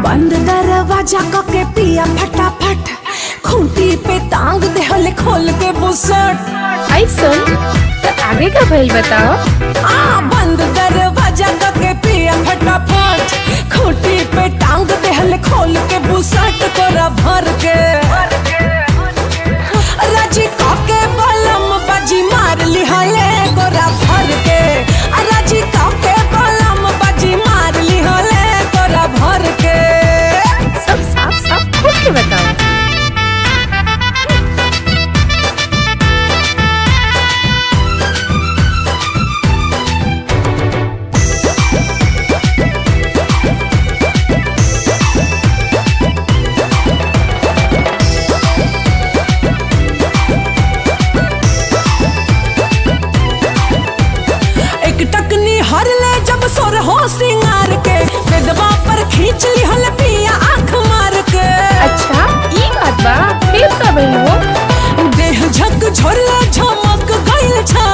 बंद दरवाजा के पिया फटाफट खूंटी पे टांग दे हले खोल के बुसट। ऐसन तो आगे का भइल बताओ। बंद दरवाजा के पिया फटाफट खूंटी पे टांग दे हले खोल के बुसट तोरा भर के राजी काके बलम बाजी मार ली हले तोरा भर के राजी काके बलम बाजी मार ली हले तोरा भर के। सब साफ साफ खोल के बताओ। हर ले जब सोर हो सिंगार के बेदवा पर खींच ली हल पिया आँख मार के। अच्छा ये बात बा फिर का भइल हो। देह झक झोरला झमक गइल छा